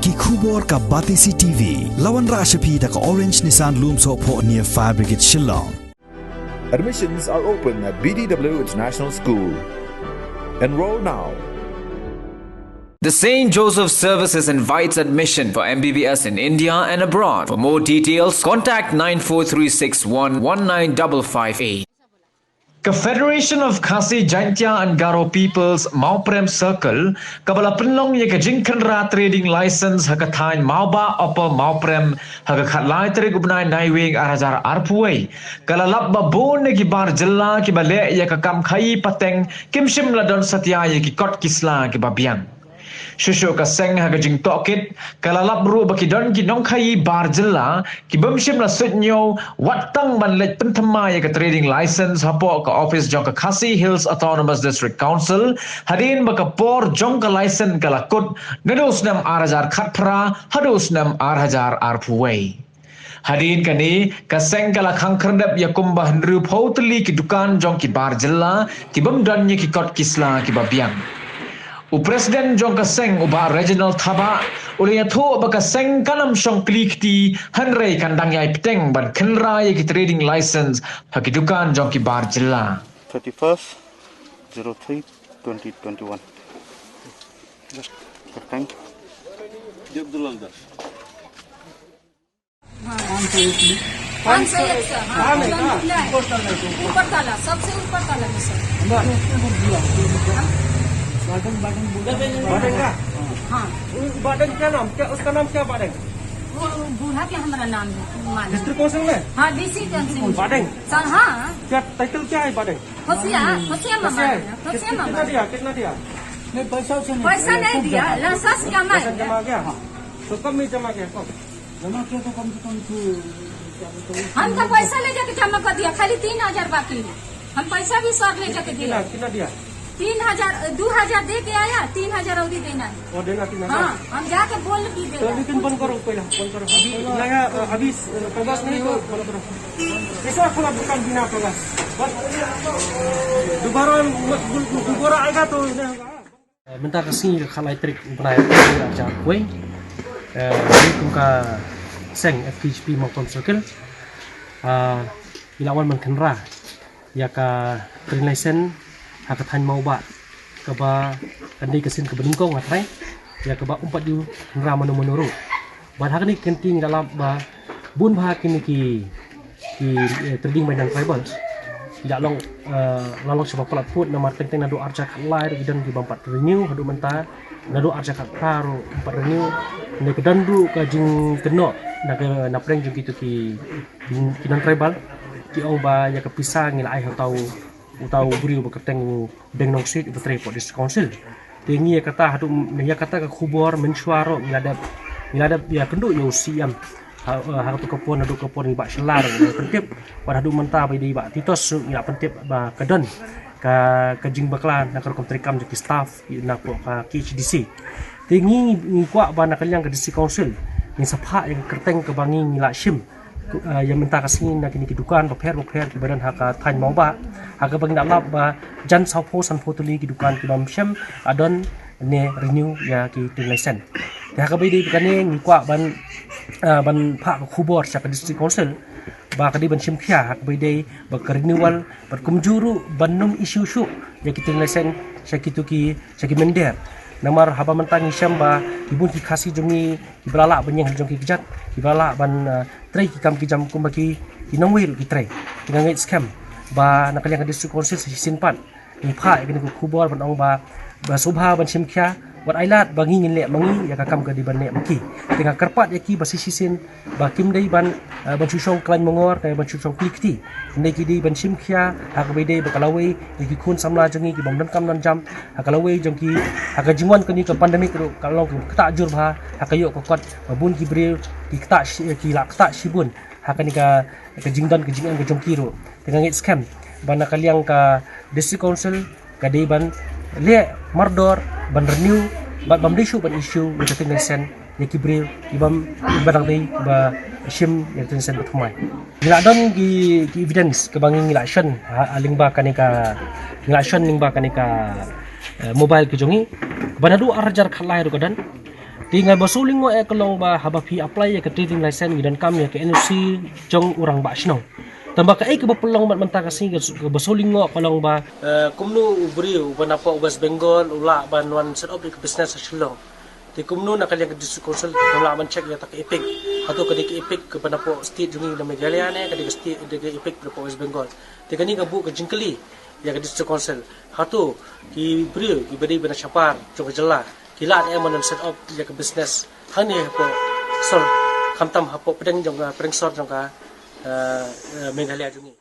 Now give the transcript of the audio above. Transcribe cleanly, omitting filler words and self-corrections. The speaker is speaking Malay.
ki khubor ka Batisi TV lawan rashapi da ka Orange Nissan Lumso po near Fire Brigade Shillong. Admissions are open at BDW International School. Enroll now. The St. Joseph Services invites admission for MBBS in India and abroad. For more details, contact 94361 Confederation of Khaïi, Jylla and Garo Peoples Mauprem Circle kabala penlong ye kajingkan ra trading license hakatain mauba opa Mauprem hakakhatlai tere gubnai naiwing arajar arpuai kalalap babon ne gibar Jylla ki bale ye kakam Khaïi pateng kimshim ladon satya ye ki kot kisla ki babiang Shusho ka seng ha gajing tokit kalalap ru baki don ki Nongkhaïi bar Jylla ki bumshim la Suidñiew watang manlet Pynthymmai ka trading license hapo ka office jong ka Khaïi Hills Autonomous District Council hadin baka por jong ka license kalakut nados nam arajar khatpra hados nam arajar arpuway Hadin kani kaseng kala khangkerdap ya kumbah ndru pautli ki dukan jong ki bar Jylla ki bumdan ye ki kot kisla ki babiang Presiden jong kaseng uba regional thaba ulaya tho ba kaseng kanam shong klikti hanrei kandang yai peteng ban khenra ye ki trading license hakidukan jong ki bar Jylla 31st 03 2021 just thank Abdullah das 501 ऊपर ताला सबसे ऊपर ताला में सर बाटन का हाँ बाटन क्या नाम क्या उसका नाम क्या बाटन वो बूढ़ा क्या हमारा नाम है डिस्ट्रिक्ट कौंसिल में हाँ डीसी काउंसिल बाटन सर हाँ क्या टाइटल क्या है बाटन होशिया मामा कितना दिया नहीं पैसा नहीं दिया लाइसेंस जमा गया तो कब में जमा किया कब जमा किया तो कम से कम हम तो पैसा ले जाके जमा कर दिया खाली 3000 बाकी हम पैसा भी सर ले जाके दिया कितना दिया 2000 दे के आया 3000 और देना है और देना 3000 हाँ हम जाके बोल भी दे लेकिन बंद करो पहले बंद करो नया अभी प्रवास नहीं तो बंद करो ऐसा खुला दुकान बिना प्रवास दोबारा आएगा तो minta kasih khalai trik beraya aja kue ini kumka seng FKHP maupun circle ilawan mengenra ya ka green license hakatan mau ba kaba andai kesin ke beningkong atrai ya kaba umpat ju nra menuru ban hakni kenting dalam ba bun ba kini ki trading mainan tribal ya long sebab pelat put nama teng nado arja khalai dan di bampat renew hadu menta nado arja kharu empat renew ne kedandu ka jing keno na preng ju gitu ki non tribal ki ong ba ya kepisah ngila ai tahu utau beri berketeng deng nong street betre po dis council tingi kata hadu ya kata ka khubor mensuaro ngiladap ya kendu yo siam ha to kapon adu kapon ba selar pentip pada hadu menta ba di ba titos ya pentip ba kedon ka jing baklan na kar kontrikam di staff na po ka KHDC tingi ngkwa ba na kanyang ka dis council ni sapha yang kerteng ke bangi ngila sim yang minta kasih nak ini kedukan bapher ki badan haka than mau ba haka bang dalap ba jan saupo san fotoli kedukan ki bam syam adon ne renew ya ki tin license ya haka bidi kane ngikwa ban pha khubor sa district council ba kadi ban sim khia haka bidi ba renewal ba kumjuru banum issue shu ya ki tin license sa ki mender namar haba mentang isyam ba ibun ki khasi jongi ibrala banyang jongi kijat ibrala ban trai ki kam ki jam kum bagi inongwil ki trai ngangai scam ba nakaliang district council sin pat ni pha ikini ku khubor ban ong ba subha ban simkhya wat ailat bangi ngile mangi ya kakam ka di ban ne maki tinga karpat yaki ba sisisin ba kim dei ban chusong klan mongor kay ban chusong klikti ndai ki di ban simkhya ha ka bede ba kalawai ki khun samla jongi ki bangdan kam nan jam ha kalawai jongki ha ka jimon kani ka pandemic ro kalong kata jur ba ha kayo ko kot bun ki bre ki kata ki la kata sibun ha kani ka jingdan ka jingan ka jongki ro tinga ngit scam ban nakaliang ka district council ka dei ban le mardor ban renew ban issue with the nation ya kibril ibam ibadang dei ba shim ya tensen batmai ngila don gi evidence ke bangi ngila action aling ba kanika ngila action ning ba kanika mobile ke jongi banadu arjar khalai ro kadan Tinggal basuling ngo kalau ba habapi apply ya ke trading license gidan kami ya ke NOC jong urang ba sino. Tambah ka ke pelong mat mentah kasih ke basuling ngo kalau ba kumnu ubri uban apa West Bengal ula banwan set up ke business Shillong. Ti kumnu nak kalian ke district council ula man check ya tak epic atau ke epic ke panapo state jungi na Meghalaya ne ke state de epic ke West Bengal. Ti kani ka bu ke jingkeli ya ke district council. Hatu ki bri ki beri bena chapar jong Jylla. Kila yang mana set up ya ke business hani hapo sol kamtam hapo pedang jong pedang sor jong ka Meghalaya jungi.